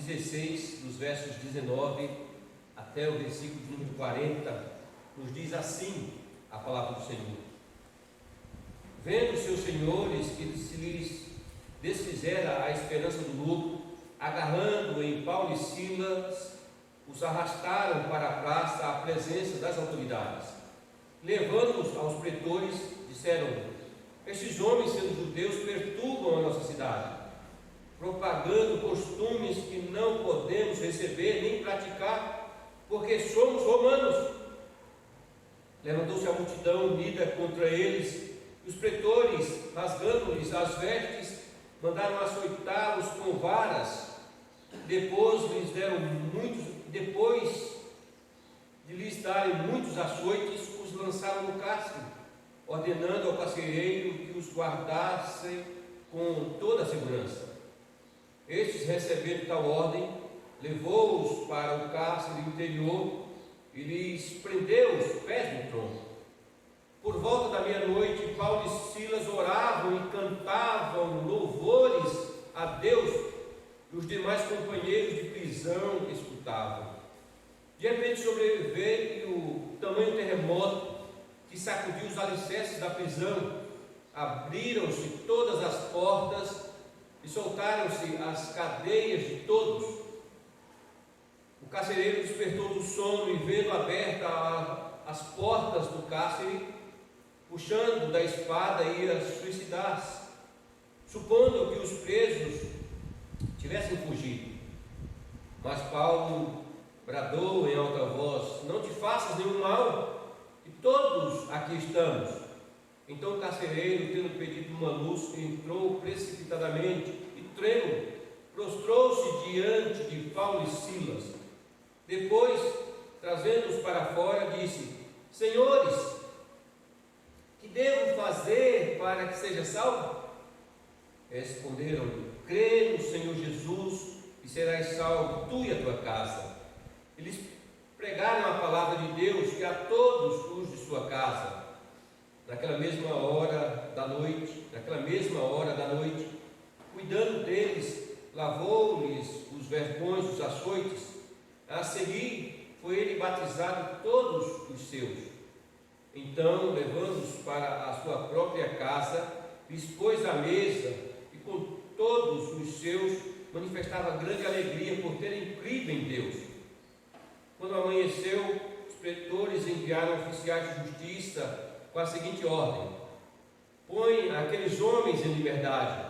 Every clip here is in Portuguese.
16, dos versos 19 até o versículo número 40, nos diz assim a palavra do Senhor: Vendo seus senhores que se lhes desfizera a esperança do lucro, agarrando em Paulo e Silas, os arrastaram para a praça à presença das autoridades. Levando-os aos pretores, disseram: Estes homens, sendo judeus, perturbam a nossa cidade, propagando costumes que não podemos receber nem praticar, porque somos romanos. Levantou-se a multidão unida contra eles, e os pretores, rasgando-lhes as vestes, mandaram açoitá-los com varas. Depois de lhes darem muitos açoites, os lançaram no cárcere, ordenando ao carcereiro que os guardasse com toda a segurança. Estes, recebendo tal ordem, levou-os para o cárcere interior e lhes prendeu os pés no tronco. Por volta da meia-noite, Paulo e Silas oravam e cantavam louvores a Deus, e os demais companheiros de prisão escutavam. De repente sobreveio tamanho terremoto que sacudiu os alicerces da prisão. Abriram-se todas as portas e soltaram-se as cadeias de todos. O carcereiro despertou do sono e, vendo abertas as portas do cárcere, puxando da espada, ia suicidar-se, supondo que os presos tivessem fugido. Mas Paulo bradou em alta voz: Não te faças nenhum mal, e todos aqui estamos. Então o carcereiro, tendo pedido uma luz, entrou precipitadamente e, trêmulo, prostrou-se diante de Paulo e Silas. Depois, trazendo-os para fora, disse: Senhores, que devo fazer para que seja salvo? Responderam-lhe: Crê no Senhor Jesus e serás salvo, tu e a tua casa. Eles pregaram a palavra de Deus e a todos os de sua casa. Naquela mesma hora da noite, cuidando deles, lavou-lhes os vergões, os açoites. A seguir, foi ele batizado e todos os seus. Então, levando-os para a sua própria casa, lhes pôs à mesa, e com todos os seus manifestava grande alegria por terem crido em Deus. Quando amanheceu, os pretores enviaram oficiais de justiça com a seguinte ordem: Põe aqueles homens em liberdade.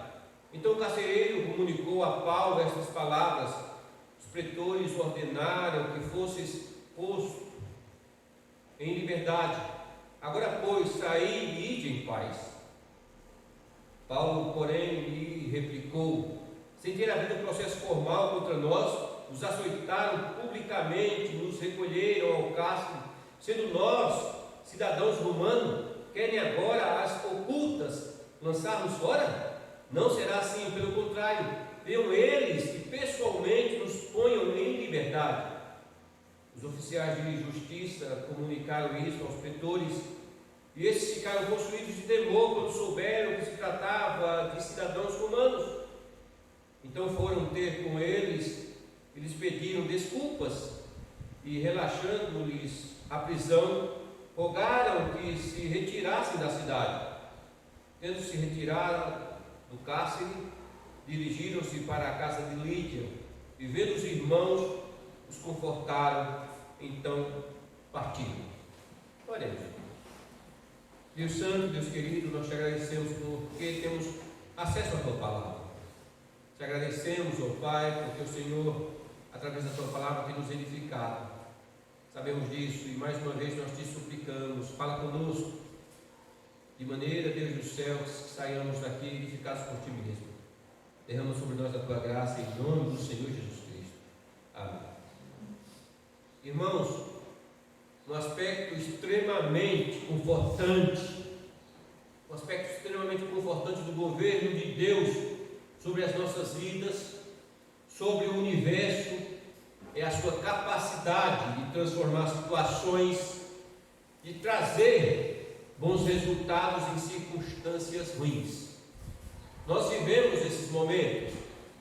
Então o carcereiro comunicou a Paulo estas palavras. Os pretores ordenaram que fosses posto em liberdade. Agora, pois, saí e ide em paz. Paulo, porém, lhe replicou: Sem ter havido processo formal contra nós, nos açoitaram publicamente, nos recolheram ao cárcere, sendo nós cidadãos romanos. Querem agora as ocultas lançar-nos fora? Não será assim, pelo contrário, venham eles e pessoalmente nos ponham em liberdade. Os oficiais de justiça comunicaram isso aos pretores, e esses ficaram possuídos de temor quando souberam que se tratava de cidadãos romanos. Então foram ter com eles e lhes pediram desculpas, e relaxando-lhes a prisão, rogaram que se retirassem da cidade. Tendo se retirado do cárcere, dirigiram-se para a casa de Lídia, e vendo os irmãos, os confortaram, então partiram. Oremos. Deus Santo, Deus querido, nós te agradecemos porque temos acesso à tua palavra. Te agradecemos, ó Pai, porque o Senhor, através da tua palavra, tem nos edificado. Sabemos disso e mais uma vez nós te suplicamos: fala conosco, de maneira, Deus do céu, que saiamos daqui edificados por ti mesmo. Derrama sobre nós a tua graça, em nome do Senhor Jesus Cristo. Amém. Irmãos, um aspecto extremamente confortante do governo de Deus sobre as nossas vidas, sobre o universo, é a sua capacidade de transformar situações, de trazer bons resultados em circunstâncias ruins. Nós vivemos esses momentos.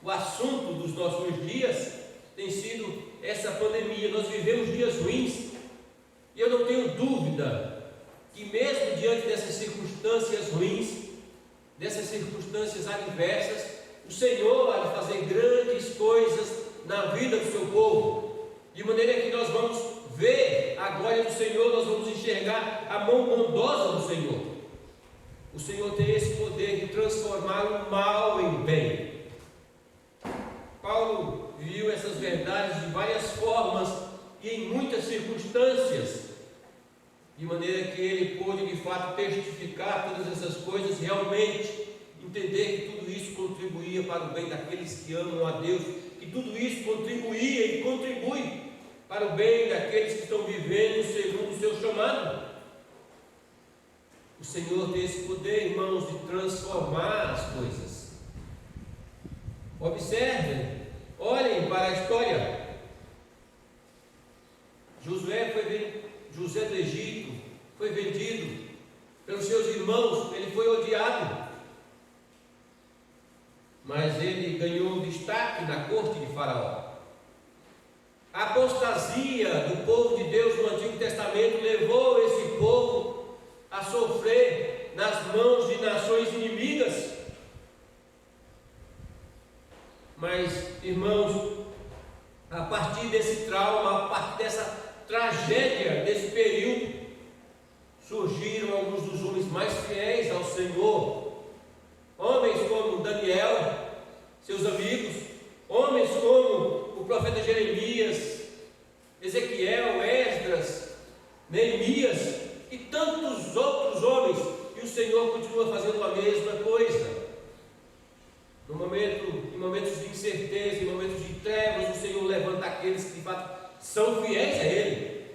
O assunto dos nossos dias tem sido essa pandemia. Nós vivemos dias ruins, e eu não tenho dúvida que mesmo diante dessas circunstâncias ruins, dessas circunstâncias adversas, o Senhor há de fazer grandes coisas na vida do seu povo, de maneira que nós vamos ver a glória do Senhor, nós vamos enxergar a mão bondosa do Senhor. O Senhor tem esse poder de transformar o mal em bem. Paulo viu essas verdades de várias formas e em muitas circunstâncias, de maneira que ele pôde de fato testificar todas essas coisas, realmente entender que tudo isso contribuía para o bem daqueles que amam a Deus, que tudo isso contribuía e contribui para o bem daqueles que estão vivendo segundo o seu chamado. O Senhor tem esse poder, irmãos, de transformar as coisas. Observem, olhem para a história. José do Egito foi vendido pelos seus irmãos, ele foi odiado, mas ele ganhou destaque na corte de Faraó. A apostasia do povo de Deus no Antigo Testamento levou esse povo a sofrer nas mãos de nações inimigas. Mas, irmãos, a partir desse trauma, a partir dessa tragédia, desse período, surgiram alguns dos homens mais fiéis ao Senhor, homens como Daniel, seus amigos, homens como o profeta Jeremias, Ezequiel, Esdras, Neemias e tantos outros homens, e o Senhor continua fazendo a mesma coisa. Em momentos de incerteza, em momentos de trevas, o Senhor levanta aqueles que de fato são fiéis a Ele,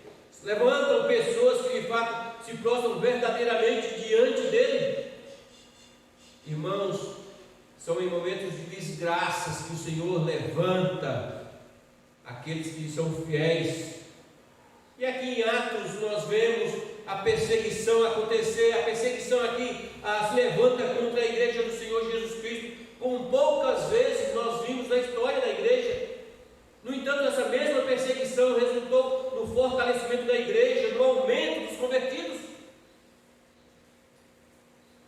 levantam pessoas que de fato se prostram verdadeiramente diante dEle. Irmãos, são em momentos de desgraças que o Senhor levanta aqueles que são fiéis. E aqui em Atos nós vemos a perseguição acontecer. A perseguição aqui se levanta contra a igreja do Senhor Jesus Cristo, como poucas vezes nós vimos na história da igreja. No entanto, essa mesma perseguição resultou no fortalecimento da igreja, no aumento dos convertidos.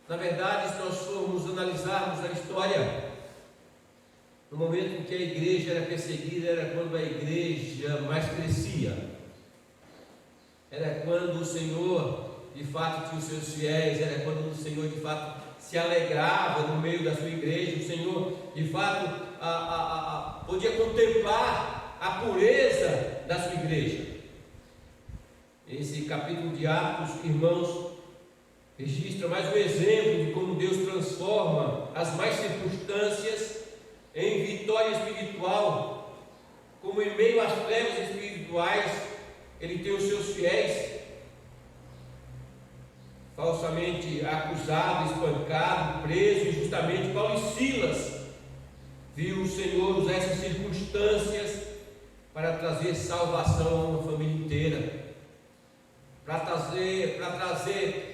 Na verdade, se nós formos analisarmos a história, no momento em que a igreja era perseguida, era quando a igreja mais crescia, era quando o Senhor de fato tinha os seus fiéis, era quando o Senhor de fato se alegrava no meio da sua igreja, o Senhor de fato podia contemplar a pureza da sua igreja. Esse capítulo de Atos, irmãos, registra mais um exemplo de como Deus transforma as más circunstâncias em vitória espiritual, como em meio às trevas espirituais Ele tem os seus fiéis, falsamente acusado, espancado, preso injustamente. Paulo e Silas viu o Senhor usar essas circunstâncias para trazer salvação a uma família inteira, para trazer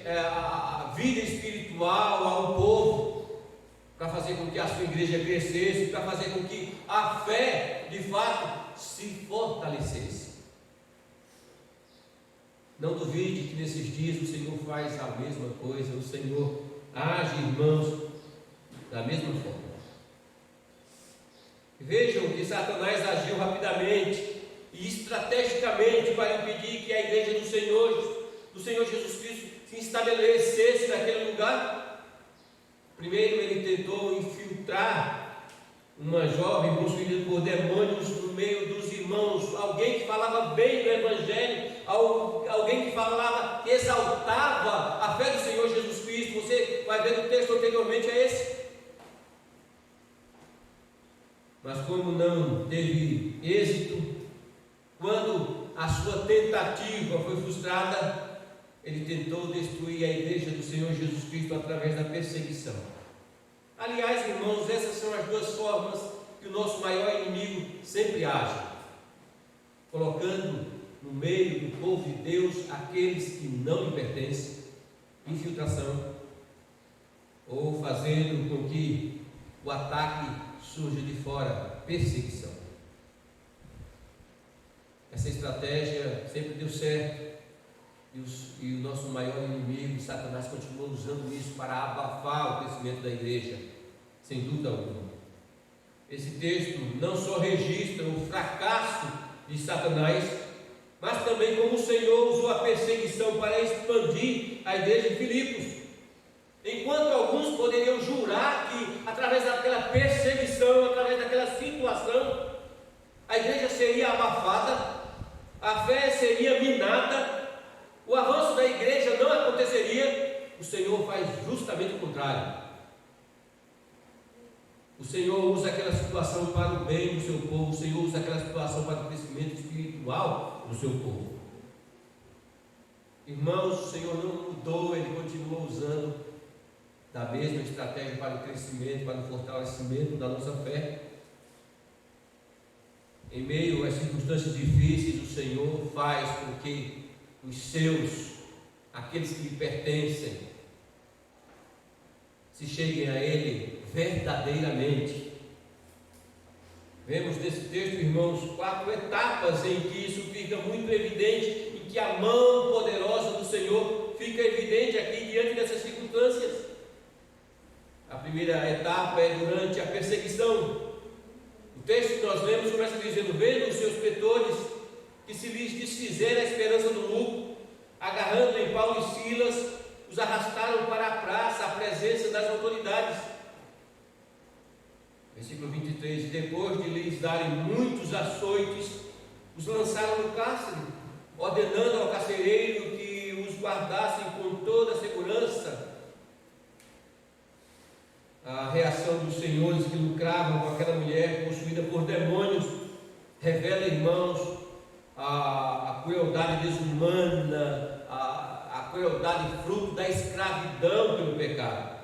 a vida espiritual ao povo, para fazer com que a sua igreja crescesse, para fazer com que a fé de fato se fortalecesse. Não duvide que nesses dias o Senhor faz a mesma coisa, o Senhor age, irmãos, da mesma forma. Vejam que Satanás agiu rapidamente e estrategicamente para impedir que a igreja do Senhor Jesus Cristo se estabelecesse naquele lugar. Primeiro ele tentou infiltrar uma jovem possuída por demônios no meio dos irmãos, alguém que falava bem do Evangelho, alguém que exaltava a fé do Senhor Jesus Cristo. Você vai ver no texto anteriormente a esse. Mas como não teve êxito, quando a sua tentativa foi frustrada, ele tentou destruir a igreja do Senhor Jesus Cristo através da perseguição. Aliás, irmãos, essas são as duas formas que o nosso maior inimigo sempre age, colocando no meio do povo de Deus aqueles que não lhe pertencem, infiltração, ou fazendo com que o ataque surja de fora, perseguição. Essa estratégia sempre deu certo. E o nosso maior inimigo, Satanás, continua usando isso para abafar o crescimento da igreja, sem dúvida alguma. Esse texto não só registra o fracasso de Satanás, mas também como o Senhor usou a perseguição para expandir a igreja de Filipos. Enquanto alguns poderiam jurar que através daquela perseguição, através daquela situação, a igreja seria abafada, a fé seria minada, o avanço da igreja não aconteceria, o Senhor faz justamente o contrário. O Senhor usa aquela situação para o bem do seu povo, o Senhor usa aquela situação para o crescimento espiritual do seu povo. Irmãos, o Senhor não mudou, Ele continua usando da mesma estratégia para o crescimento, para o fortalecimento da nossa fé. Em meio às circunstâncias difíceis, o Senhor faz com que os seus, aqueles que lhe pertencem, se cheguem a Ele verdadeiramente. Vemos nesse texto, irmãos, 4 etapas em que isso fica muito evidente, em que a mão poderosa do Senhor fica evidente aqui diante dessas circunstâncias. A primeira etapa é durante a perseguição. O texto que nós lemos começa dizendo: vendo os seus pretores que se lhes desfizeram a esperança do lucro, agarrando em Paulo e Silas, os arrastaram para a praça, à presença das autoridades. Versículo 23: depois de lhes darem muitos açoites, os lançaram no cárcere, ordenando ao carcereiro que os guardassem com toda a segurança. A reação dos senhores que lucravam com aquela mulher possuída por demônios revela, irmãos, a crueldade desumana, a crueldade fruto da escravidão pelo pecado.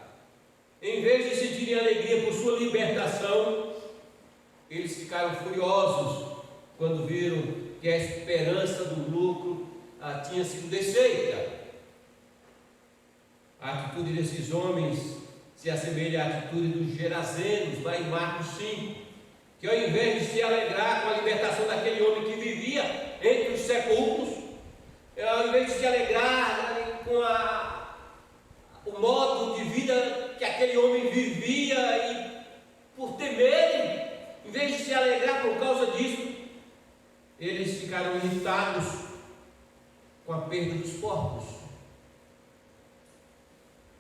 Em vez de sentirem alegria por sua libertação, eles ficaram furiosos quando viram que a esperança do lucro tinha sido desfeita. A atitude desses homens se assemelha à atitude dos gerazenos, lá em Marcos 5, que ao invés de se alegrar com a libertação daquele homem que vivia entre os sepulcros, ao invés de se alegrar com o modo de vida que aquele homem vivia, e por temerem, em vez de se alegrar por causa disso, eles ficaram irritados com a perda dos corpos.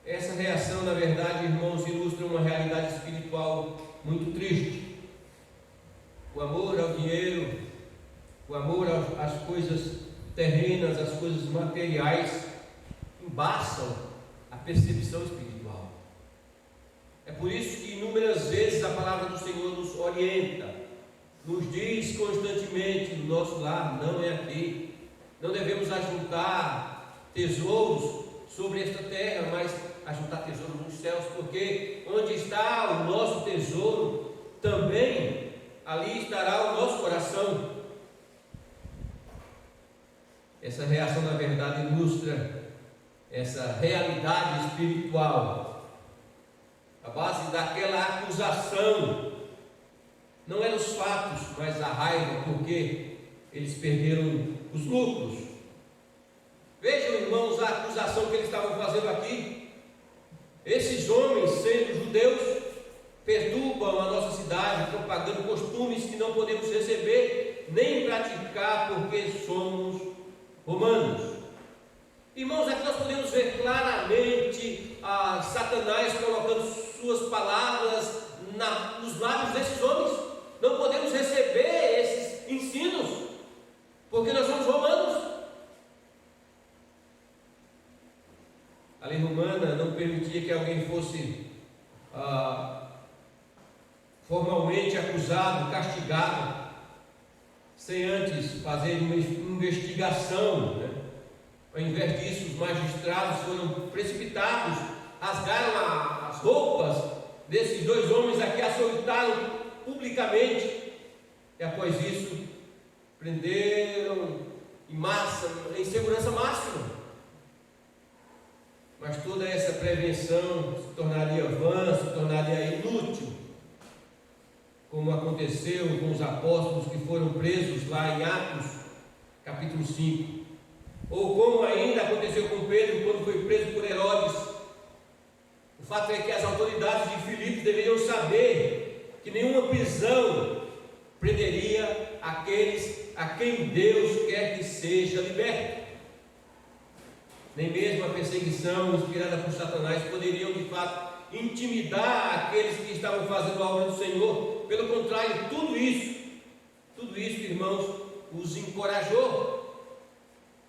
Essa reação, na verdade, irmãos, ilustra uma realidade espiritual muito triste. O amor ao dinheiro, o amor às coisas terrenas, às coisas materiais, embaçam a percepção espiritual. É por isso que inúmeras vezes a palavra do Senhor nos orienta, nos diz constantemente: no nosso lar não é aqui, não devemos ajuntar tesouros sobre esta terra, mas ajuntar tesouros nos céus, porque onde está o nosso tesouro, também ali estará o nosso coração. Essa reação, na verdade, ilustra essa realidade espiritual. A base daquela acusação não eram os fatos, mas a raiva, porque eles perderam os lucros. Vejam, irmãos, a acusação que eles estavam fazendo aqui. Esses homens, sendo judeus, perturbam a nossa cidade, propagando costumes que não podemos receber nem praticar, porque somos romanos. Irmãos, aqui nós podemos ver claramente Satanás colocando suas palavras nos lábios desses homens. Não podemos receber esses ensinos, porque nós somos romanos. A lei romana não permitia que alguém fosse formalmente acusado, castigado, sem antes fazer uma investigação, né? Ao invés disso, os magistrados foram precipitados, rasgaram as roupas desses dois homens aqui, açoitaram publicamente, e após isso prenderam em massa, em segurança máxima. Mas toda essa prevenção se tornaria vã, se tornaria inútil, como aconteceu com os apóstolos que foram presos lá em Atos capítulo 5. Ou como ainda aconteceu com Pedro quando foi preso por Herodes. O fato é que as autoridades de Filipos deveriam saber que nenhuma prisão prenderia aqueles a quem Deus quer que seja liberto. Nem mesmo a perseguição inspirada por Satanás poderiam de fato intimidar aqueles que estavam fazendo a obra do Senhor. Pelo contrário, tudo isso, irmãos, os encorajou.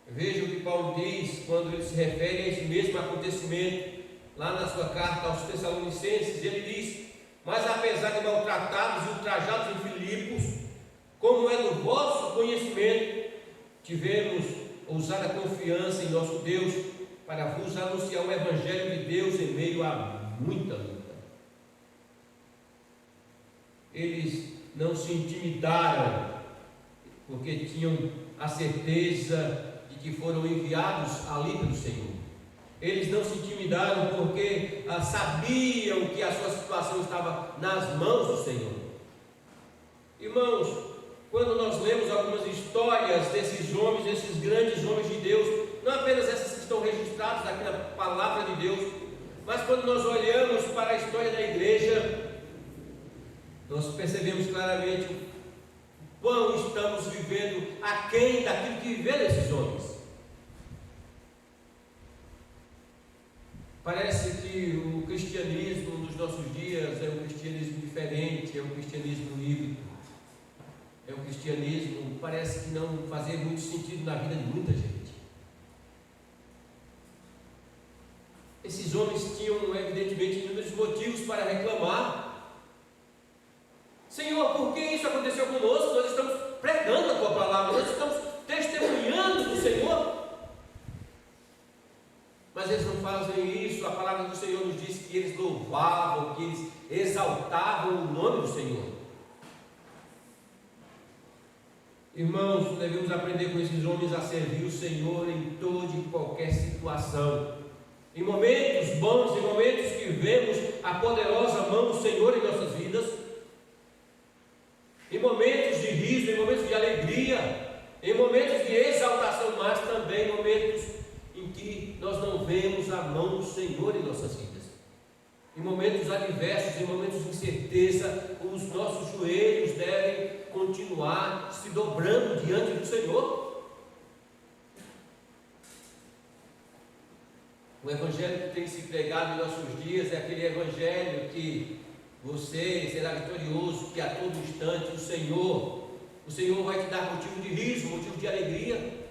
Veja o que Paulo diz quando ele se refere a esse mesmo acontecimento lá na sua carta aos Tessalonicenses. Ele diz: mas apesar de maltratados e ultrajados em Filipos, como é do vosso conhecimento, tivemos ousada confiança em nosso Deus para vos anunciar o Evangelho de Deus em meio a muita luta. Eles não se intimidaram, porque tinham a certeza de que foram enviados ali pelo Senhor. Eles não se intimidaram porque sabiam que a sua situação estava nas mãos do Senhor. Irmãos, quando nós lemos algumas histórias desses homens, desses grandes homens de Deus, não apenas essas que estão registradas aqui na palavra de Deus, mas quando nós olhamos para a história da igreja, nós percebemos claramente o quão estamos vivendo aquém daquilo que viveram esses homens. Parece que o cristianismo dos nossos dias é um cristianismo diferente, é um cristianismo híbrido, é um cristianismo, parece que não fazia muito sentido na vida de muita gente. Esses homens tinham evidentemente inúmeros motivos para reclamar. Senhor, por que isso aconteceu conosco? Nós estamos pregando a tua palavra, nós estamos testemunhando do Senhor. Mas eles não fazem isso. A palavra do Senhor nos diz que eles louvavam, que eles exaltavam o nome do Senhor. Irmãos, devemos aprender com esses homens a servir o Senhor em toda e qualquer situação. Em momentos bons, em momentos que vemos a poderosa mão do Senhor em nossas vidas, em momentos de riso, em momentos de alegria, em momentos de exaltação, mas também em momentos em que nós não vemos a mão do Senhor em nossas vidas. Em momentos adversos, em momentos de incerteza, os nossos joelhos devem continuar se dobrando diante do Senhor. O evangelho que tem se pregado em nossos dias é aquele evangelho que você será vitorioso, que a todo instante o Senhor vai te dar motivo de riso, motivo de alegria,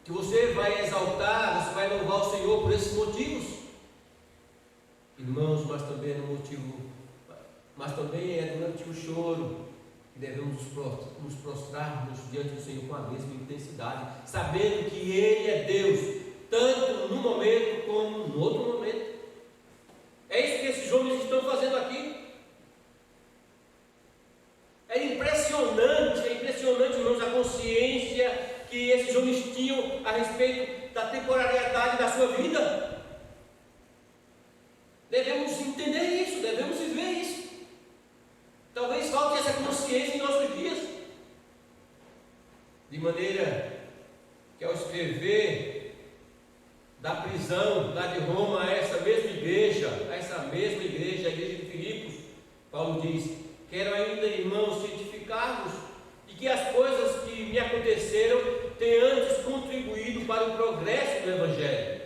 que você vai exaltar, você vai louvar o Senhor por esses motivos, irmãos. Mas também é durante o choro que devemos nos prostrarmos diante do Senhor com a mesma intensidade, sabendo que Ele é Deus, tanto num momento como no outro momento. É isso que esses homens estão fazendo aqui. É impressionante, irmãos, a consciência que esses homens tinham a respeito da temporariedade da sua vida. Devemos entender isso, devemos viver isso. Talvez falte essa consciência em nossos dias, de maneira que ao escrever da prisão lá de Roma a essa mesma igreja, a igreja de Filipos, Paulo diz: quero ainda, irmãos, cientificar-vos de que as coisas que me aconteceram têm antes contribuído para o progresso do Evangelho.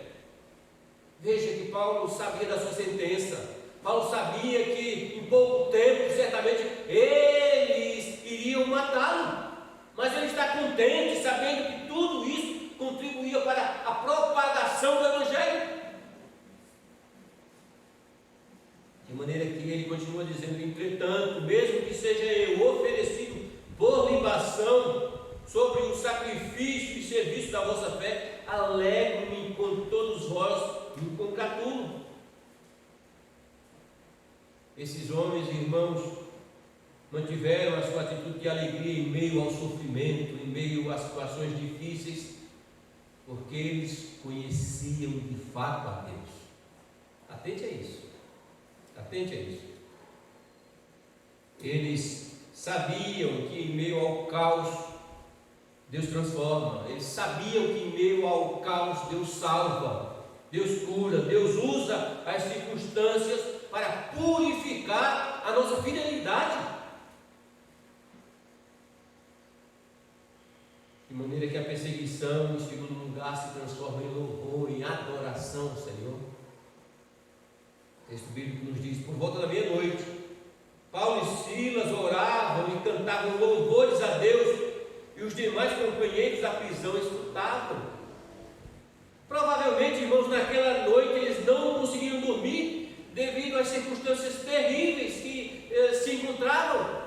Veja que Paulo sabia da sua sentença. Paulo sabia que em pouco tempo, certamente, eles iriam matá-lo, mas ele está contente, sabendo que tudo isso contribuía para a propagação do Evangelho. De maneira que ele continua dizendo: entretanto, mesmo que seja eu oferecido por libação sobre o sacrifício e serviço da vossa fé, alegro-me com todos vós, me congratulo. Esses homens, irmãos, mantiveram a sua atitude de alegria em meio ao sofrimento, em meio às situações difíceis, porque eles conheciam de fato a Deus. Atente a isso. Atente a isso. Eles sabiam que em meio ao caos Deus transforma. Eles sabiam que em meio ao caos Deus salva, Deus cura, Deus usa as circunstâncias para purificar a nossa fidelidade. De maneira que a perseguição, em segundo lugar, se transforma em louvor, em adoração ao Senhor. O texto bíblico nos diz: por volta da meia-noite, Paulo e Silas oravam e cantavam louvores a Deus, e os demais companheiros da prisão escutavam. Provavelmente, irmãos, naquela noite eles não conseguiram dormir devido às circunstâncias terríveis que se encontravam,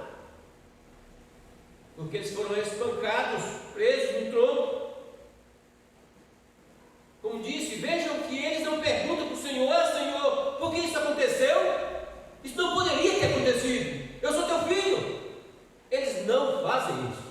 porque eles foram espancados, presos no tronco. Como disse, vejam que eles não perguntam para o Senhor: Senhor, por que isso aconteceu? Isso não poderia ter acontecido, eu sou teu filho. Eles não fazem isso.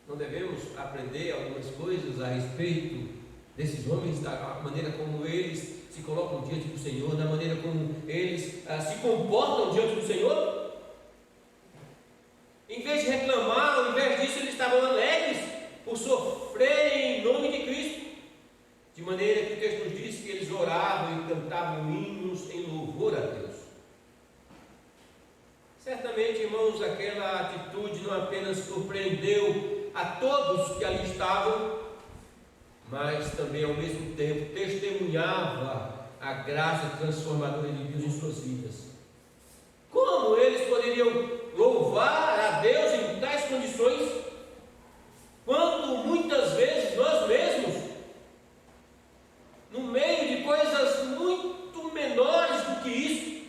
Não devemos aprender algumas coisas a respeito desses homens, da maneira como eles se colocam diante do Senhor, da maneira como eles se comportam diante do Senhor? Em vez de reclamar, ao invés disso, eles estavam alegres por sofrerem em nome de Cristo. De maneira que o texto nos diz que eles oravam e cantavam hinos em louvor a Deus. Certamente, irmãos, aquela atitude não apenas surpreendeu a todos que ali estavam, mas também ao mesmo tempo testemunhava a graça transformadora de Deus em suas vidas. Como eles poderiam louvar a Deus em tais condições, quando muitas vezes nós mesmos, no meio de coisas muito menores do que isso,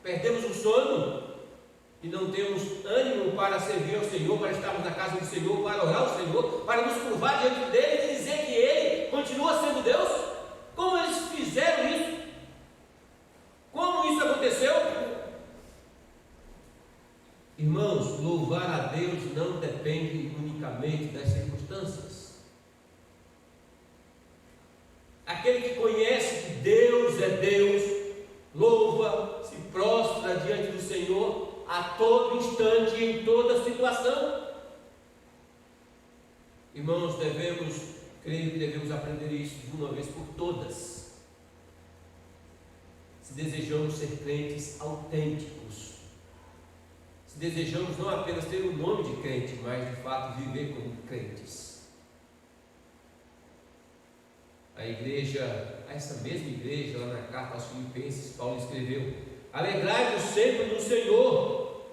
perdemos o sono e não temos ânimo para servir ao Senhor, para estarmos na casa do Senhor, para orar ao Senhor, para nos curvar diante dele e dizer que Ele continua sendo Deus? Como eles fizeram isso? Como isso aconteceu? Irmãos, louvar a Deus não depende unicamente das circunstâncias. Aquele que conhece que Deus é Deus, louva, se prostra diante do Senhor a todo instante e em toda situação. Irmãos, creio que devemos aprender isso de uma vez por todas, se desejamos ser crentes autênticos, se desejamos não apenas ter o nome de crente, mas de fato viver como crentes. Essa mesma igreja, lá na carta aos Filipenses, Paulo escreveu: alegrai-vos sempre no Senhor.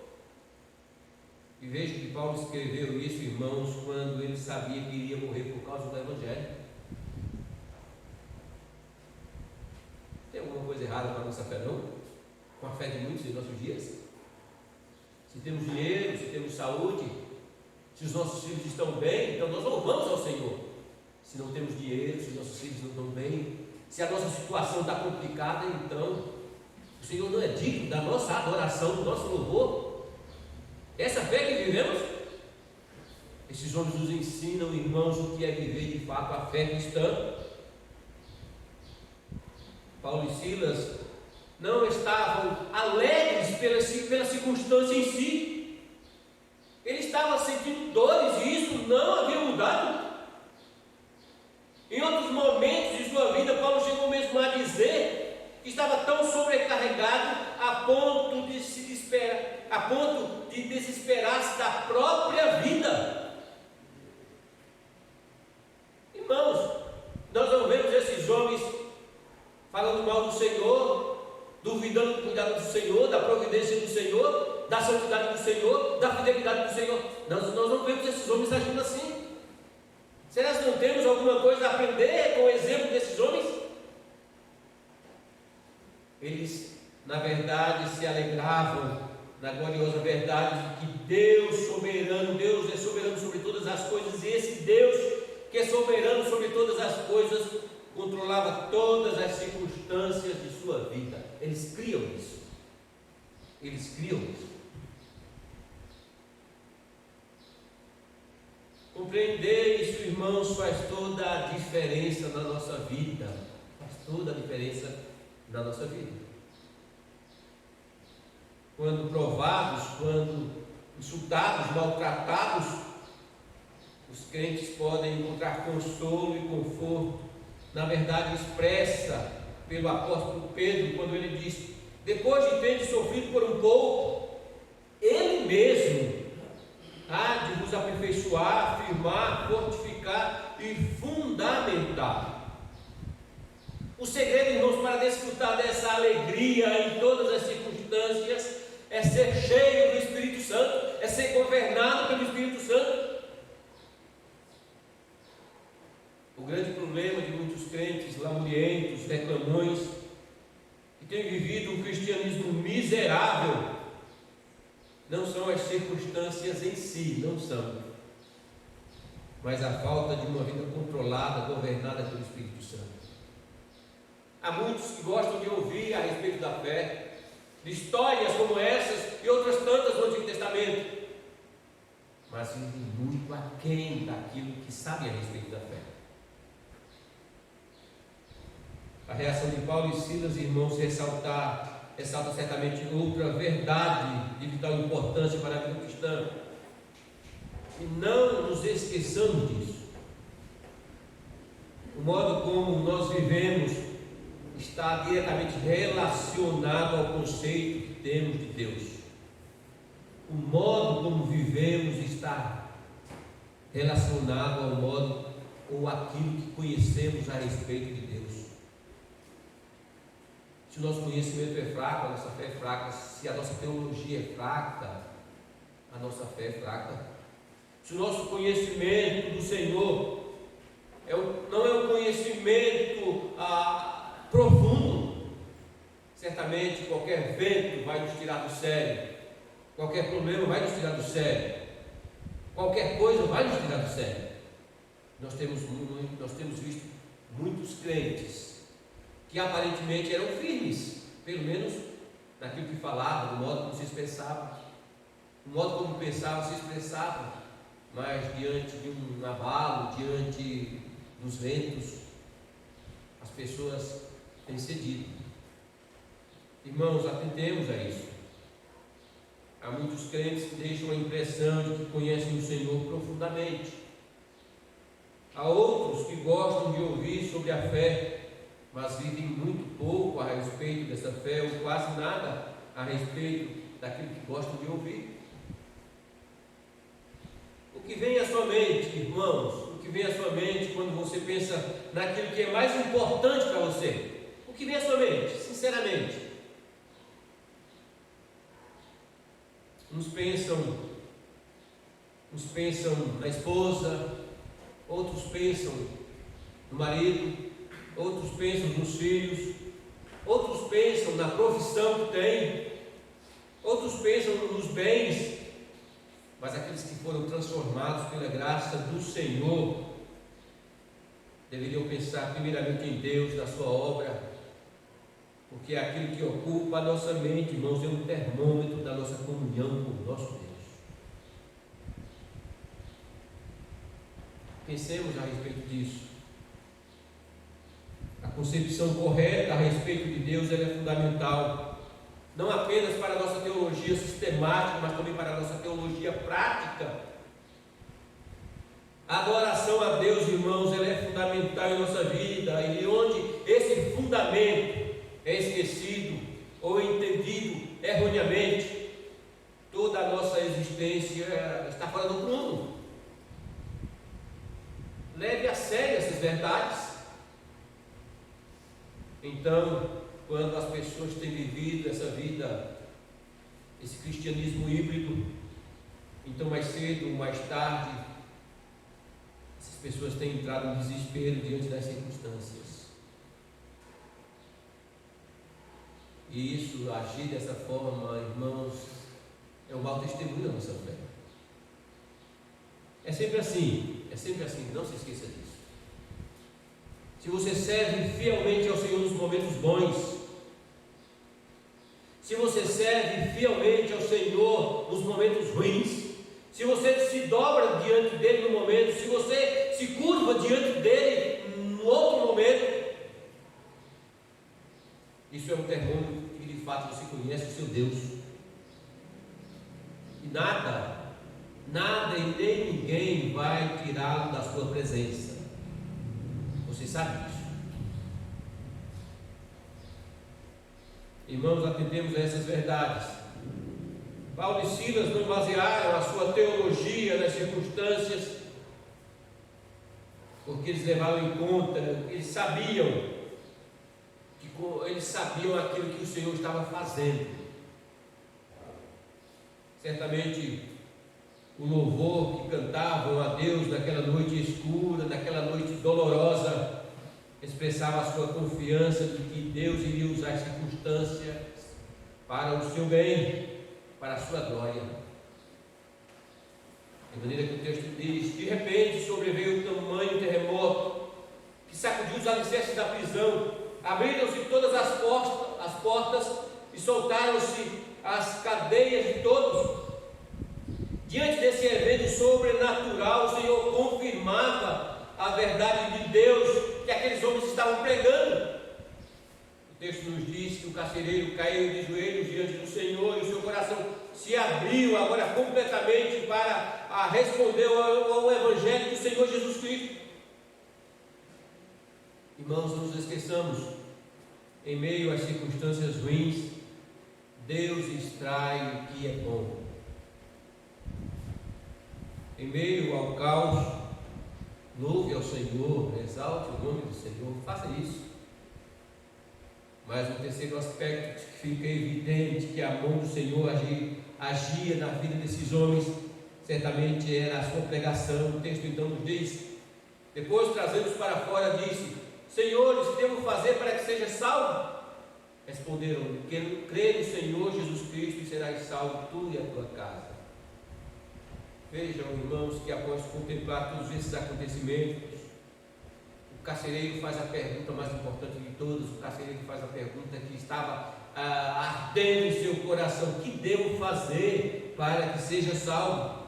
E veja que Paulo escreveu isso, irmãos, quando ele sabia que iria morrer por causa do Evangelho. Tem alguma coisa errada com a nossa fé, não? Com a fé de muitos em nossos dias? Se temos dinheiro, se temos saúde, se os nossos filhos estão bem, então nós louvamos ao Senhor. Se não temos dinheiro, se nossos filhos não estão bem, se a nossa situação está complicada, então o Senhor não é digno da nossa adoração, do nosso louvor. Essa fé que vivemos, esses homens nos ensinam, irmãos, o que é viver de fato a fé cristã. Paulo e Silas não estavam alegres pela circunstância em si, eles estavam sentindo dores e isso não havia mudado. Em outros momentos de sua vida, Paulo chegou mesmo a dizer que estava tão sobrecarregado a ponto de desesperar-se da própria vida. Irmãos, nós não vemos esses homens falando mal do Senhor, duvidando do cuidado do Senhor, da providência do Senhor, da santidade do Senhor, da fidelidade do Senhor. Nós não vemos esses homens agindo assim. Será que não temos alguma coisa a aprender com o exemplo desses homens? Eles, na verdade, se alegravam na gloriosa verdade de que Deus é soberano sobre todas as coisas, e esse Deus que é soberano sobre todas as coisas controlava todas as circunstâncias de sua vida. Eles criam isso. Compreender isso, irmãos, faz toda a diferença na nossa vida. Quando provados, quando insultados, maltratados, os crentes podem encontrar consolo e conforto, na verdade expressa pelo apóstolo Pedro, quando ele diz: depois de ter sofrido por um pouco, ele mesmo há de vos aperfeiçoar, afirmar, fortificar e fundamentar. O segredo, irmãos, para desfrutar dessa alegria em todas as circunstâncias é ser cheio do Espírito Santo, é ser governado pelo Espírito Santo. O grande problema de muitos crentes lamurientos, reclamões, que têm vivido um cristianismo miserável, não são as circunstâncias em si, não são, mas a falta de uma vida controlada, governada pelo Espírito Santo. Há muitos que gostam de ouvir a respeito da fé, de histórias como essas e outras tantas no Antigo Testamento, mas vivem muito aquém daquilo que sabem a respeito da fé. A reação de Paulo e Silas, irmãos, ressalta certamente outra verdade de vital importância para a vida cristã. E não nos esqueçamos disso. O modo como nós vivemos está diretamente relacionado ao conceito que temos de Deus. O modo como vivemos está relacionado ao modo ou aquilo que conhecemos a respeito de Deus. Se o nosso conhecimento é fraco, a nossa fé é fraca. Se a nossa teologia é fraca, a nossa fé é fraca. Se o nosso conhecimento do Senhor não é um conhecimento profundo, certamente qualquer vento vai nos tirar do sério, qualquer problema vai nos tirar do sério, qualquer coisa vai nos tirar do sério. Nós temos visto muitos crentes que aparentemente eram firmes, pelo menos naquilo que falavam, no modo como se expressavam, no modo como pensavam, se expressavam, mas diante de um abalo, diante dos ventos, as pessoas têm cedido. Irmãos, atentemos a isso. Há muitos crentes que deixam a impressão de que conhecem o Senhor profundamente. Há outros que gostam de ouvir sobre a fé, mas vivem muito pouco a respeito dessa fé, ou quase nada a respeito daquilo que gostam de ouvir. O que vem à sua mente, irmãos, o que vem à sua mente quando você pensa naquilo que é mais importante para você? O que vem à sua mente, sinceramente? Uns pensam na esposa, outros pensam no marido, outros pensam nos filhos, outros pensam na profissão que têm, outros pensam nos bens, mas aqueles que foram transformados pela graça do Senhor deveriam pensar primeiramente em Deus, na sua obra, porque é aquilo que ocupa a nossa mente, irmãos, é um termômetro da nossa comunhão com o nosso Deus. Pensemos a respeito disso. A concepção correta a respeito de Deus ela é fundamental, não apenas para a nossa teologia sistemática, mas também para a nossa teologia prática. A adoração a Deus, irmãos, ela é fundamental em nossa vida, e onde esse fundamento é esquecido ou entendido erroneamente, toda a nossa existência está fora do prumo. Leve a sério essas verdades. Então, quando as pessoas têm vivido essa vida, esse cristianismo híbrido, então mais cedo ou mais tarde, essas pessoas têm entrado em desespero diante das circunstâncias. E isso, agir dessa forma, irmãos, é um mau testemunho da nossa fé. É sempre assim, não se esqueça disso. Se você serve fielmente ao Senhor nos momentos bons, se você serve fielmente ao Senhor nos momentos ruins, se você se dobra diante dele no momento, se você se curva diante dele no outro momento, isso é um termômetro que de fato você conhece o seu Deus. E nada vai tirá-lo da sua presença. Você sabe disso. Irmãos, atendemos a essas verdades. Paulo e Silas não basearam a sua teologia nas circunstâncias, porque eles levaram em conta, eles sabiam aquilo que o Senhor estava fazendo. Certamente o louvor que cantavam a Deus naquela noite escura, naquela noite dolorosa, expressava a sua confiança de que Deus iria usar as circunstâncias para o seu bem, para a sua glória. De maneira que o texto diz: de repente sobreveio um tamanho terremoto que sacudiu os alicerces da prisão, abriram-se todas as portas e soltaram-se as cadeias de todos. Diante desse evento sobrenatural, o Senhor confirmava a verdade de Deus que aqueles homens estavam pregando. O texto nos diz que o carcereiro caiu de joelhos diante do Senhor e o seu coração se abriu agora completamente para responder ao Evangelho do Senhor Jesus Cristo. Irmãos, não nos esqueçamos, em meio às circunstâncias ruins, Deus extrai o que é bom. Em meio ao caos, louve ao Senhor, exalte o nome do Senhor, faça isso. Mas o terceiro aspecto que fica evidente que a mão do Senhor agia na vida desses homens, certamente era a sua pregação. O texto então nos diz: depois, trazendo-os para fora, disse: Senhores, que devo fazer para que seja salvo? Responderam: crê no Senhor Jesus Cristo e serás salvo, tu e a tua casa. Vejam, irmãos, que após contemplar todos esses acontecimentos, o carcereiro faz a pergunta mais importante de todas. O carcereiro faz a pergunta que estava ardendo em seu coração: que devo fazer para que seja salvo?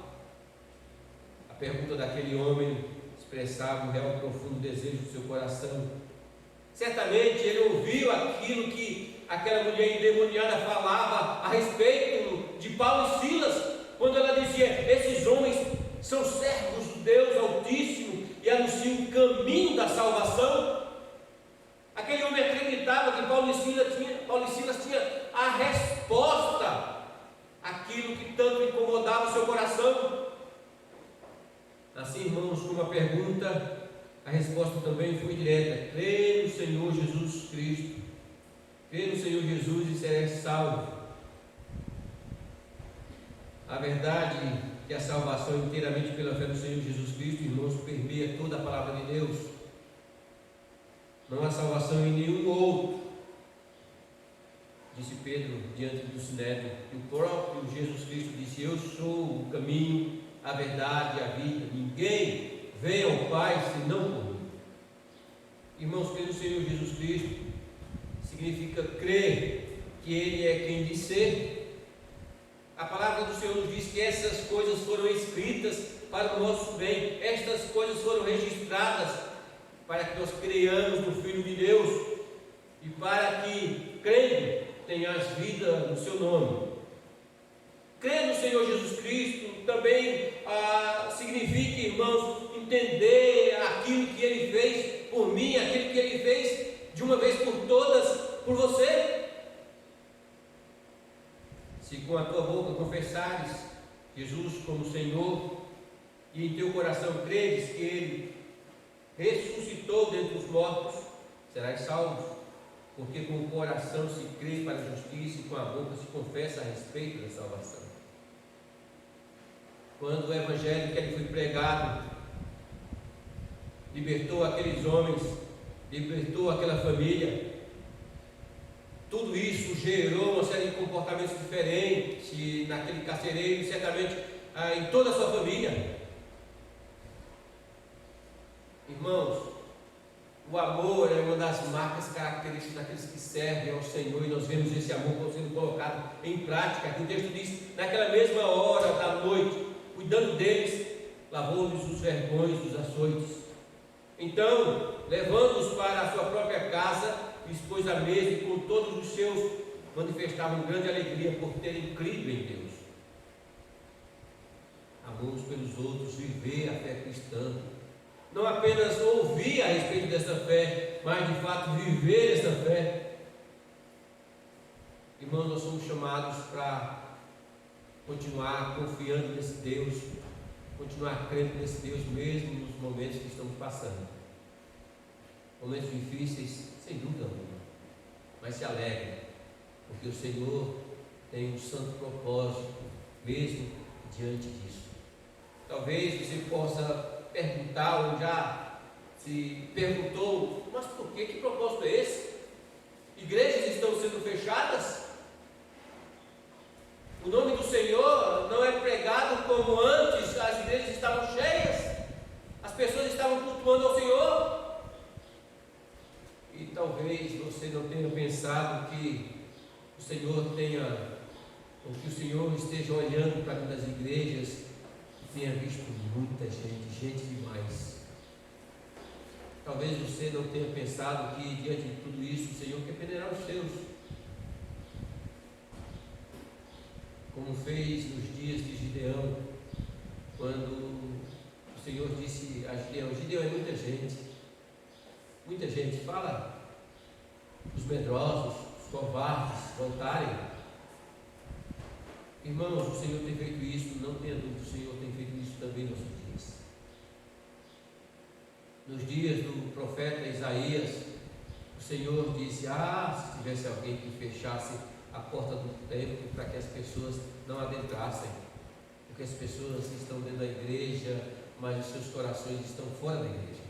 A pergunta daquele homem expressava um real profundo desejo do seu coração. Certamente ele ouviu aquilo que aquela mulher endemoniada falava a respeito de Paulo e Silas, quando ela dizia: esses homens são servos do Deus Altíssimo e anunciam o caminho da salvação. Aquele homem acreditava que Paulo e Silas tinham a resposta àquilo que tanto incomodava o seu coração. Assim, irmãos, com uma pergunta, a resposta também foi direta: crê no Senhor Jesus Cristo, crê no Senhor Jesus e serás salvo. A verdade que a salvação é inteiramente pela fé no Senhor Jesus Cristo, irmãos, permeia toda a palavra de Deus. Não há salvação em nenhum outro, disse Pedro diante do Sinédrio. E o próprio Jesus Cristo disse: eu sou o caminho, a verdade e a vida. Ninguém vem ao Pai senão por mim. Irmãos, crer no Senhor Jesus Cristo significa crer que Ele é quem diz ser. A palavra do Senhor nos diz que essas coisas foram escritas para o nosso bem, estas coisas foram registradas para que nós creiamos no Filho de Deus e para que, crendo, tenhas vida no seu nome. Crer no Senhor Jesus Cristo também significa, irmãos, entender aquilo que Ele fez por mim, aquilo que Ele fez de uma vez por todas por você. Se com a tua boca confessares Jesus como Senhor e em teu coração creres que Ele ressuscitou dentre os mortos, serás salvo, porque com o coração se crê para a justiça e com a boca se confessa a respeito da salvação. Quando o Evangelho que ali foi pregado libertou aqueles homens, libertou aquela família, tudo isso gerou uma série de comportamentos diferentes naquele carcereiro, certamente em toda a sua família. Irmãos, o amor é uma das marcas características daqueles que servem ao Senhor, e nós vemos esse amor sendo colocado em prática. Aqui o texto diz: naquela mesma hora da noite, cuidando deles, lavou-lhes os vergões dos açoites. Então, levando-os para a sua própria casa, expôs a mesa e com todos os seus manifestavam grande alegria por terem crido em Deus. A uns pelos outros, viver a fé cristã. Não apenas ouvir a respeito dessa fé, mas de fato viver essa fé. Irmãos, nós somos chamados para continuar confiando nesse Deus, continuar crendo nesse Deus mesmo nos momentos que estamos passando. Momentos difíceis, sem dúvida alguma, mas se alegrem, porque o Senhor tem um santo propósito, mesmo diante disso. Talvez você possa perguntar, ou já se perguntou, mas por que? Que propósito é esse? Igrejas estão sendo fechadas? O nome do Senhor não é pregado como antes, as igrejas estavam cheias, as pessoas estavam cultuando ao Senhor. E talvez você não tenha pensado que o Senhor tenha, ou que o Senhor esteja olhando para as igrejas e tenha visto muita gente demais. Talvez você não tenha pensado que diante de tudo isso o Senhor quer peneirar os seus, como fez nos dias de Gideão, quando o Senhor disse a Gideão: Gideão, é muita gente, fala os medrosos, os covardes voltarem. Irmãos, o Senhor tem feito isso, não tenha dúvida, o Senhor tem feito isso também nos nossos dias. Nos dias do profeta Isaías, o Senhor disse: se tivesse alguém que fechasse a porta do templo para que as pessoas não adentrassem, porque as pessoas estão dentro da igreja, mas os seus corações estão fora da igreja.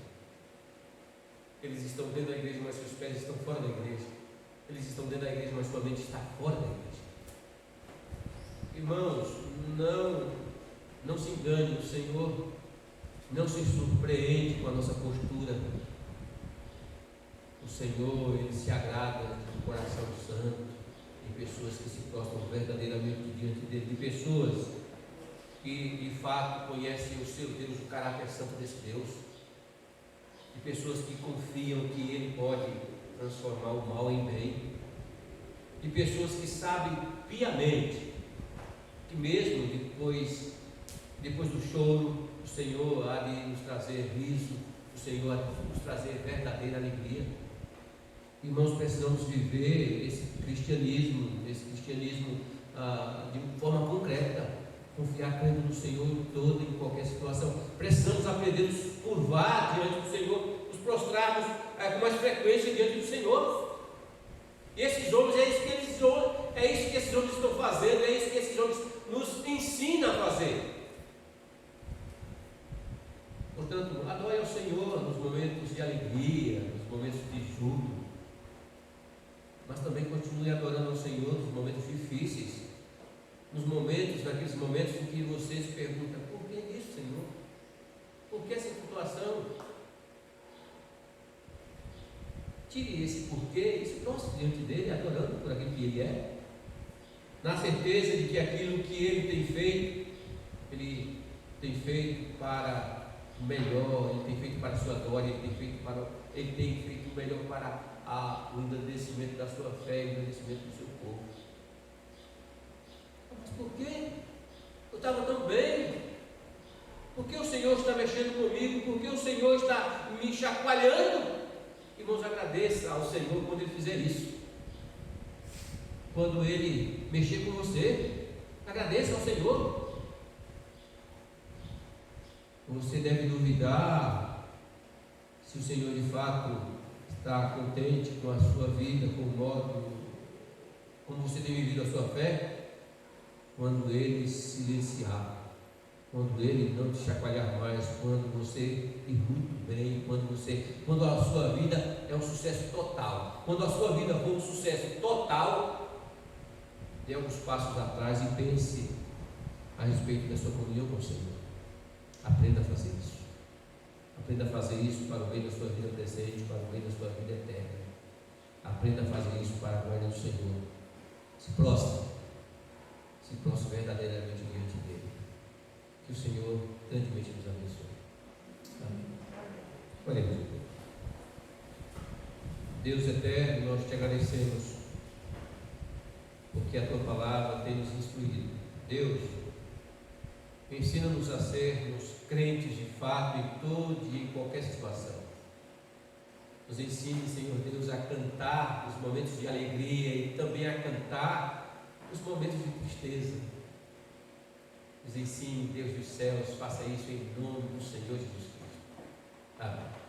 Eles estão dentro da igreja, mas seus pés estão fora da igreja. Eles estão dentro da igreja, mas sua mente está fora da igreja. Irmãos, não se engane, o Senhor não se surpreende com a nossa postura. O Senhor, Ele se agrada de um coração santo, de pessoas que se prostram verdadeiramente diante dele, de pessoas que de fato conhecem o seu Deus, o caráter santo desse Deus, de pessoas que confiam que Ele pode transformar o mal em bem, de pessoas que sabem piamente que mesmo depois do choro, o Senhor há de nos trazer riso, o Senhor há de nos trazer verdadeira alegria. Irmãos, precisamos viver esse cristianismo de forma concreta, confiar crendo no Senhor em toda e em qualquer situação. Precisamos aprender a nos curvar diante do Senhor, nos prostrarmos com mais frequência diante do Senhor. E esses homens, é isso que esses homens estão fazendo, é isso que esses homens nos ensinam a fazer. Portanto, adore ao Senhor nos momentos de alegria, nos momentos de júbilo, mas também continue adorando ao Senhor nos momentos difíceis, naqueles momentos em que você se pergunta: por que isso, Senhor? Por que essa situação? Tire esse porquê e se prostre diante dele, adorando por aquilo que ele é, na certeza de que aquilo que ele tem feito para o melhor, ele tem feito para a sua glória, ele tem feito o melhor para o engrandecimento da sua fé, o engrandecimento do seu povo. Mas por quê? Eu estava tão bem. Por que o Senhor está mexendo comigo? Por que o Senhor está me chacoalhando? Irmãos, agradeça ao Senhor quando Ele fizer isso. Quando Ele mexer com você, agradeça ao Senhor. Você deve duvidar se o Senhor de fato está contente com a sua vida, com o modo como você tem vivido a sua fé, quando Ele silenciar, quando Ele não te chacoalhar mais, quando você ir muito bem, quando a sua vida é um sucesso total. Quando a sua vida for um sucesso total, dê alguns passos atrás e pense a respeito da sua comunhão com o Senhor. Aprenda a fazer isso. Aprenda a fazer isso para o bem da sua vida presente, para o bem da sua vida eterna. Aprenda a fazer isso para a glória do Senhor. Se prostre verdadeiramente diante dele. Que o Senhor grandemente nos abençoe. Amém. Oremos. Deus eterno, nós te agradecemos porque a tua palavra tem nos instruído. Deus, Ensina-nos a sermos crentes de fato em toda e em qualquer situação. Nos ensine, Senhor Deus, a cantar nos momentos de alegria e também a cantar nos momentos de tristeza. Nos ensine, Deus dos céus, faça isso em nome do Senhor Jesus Cristo. Amém.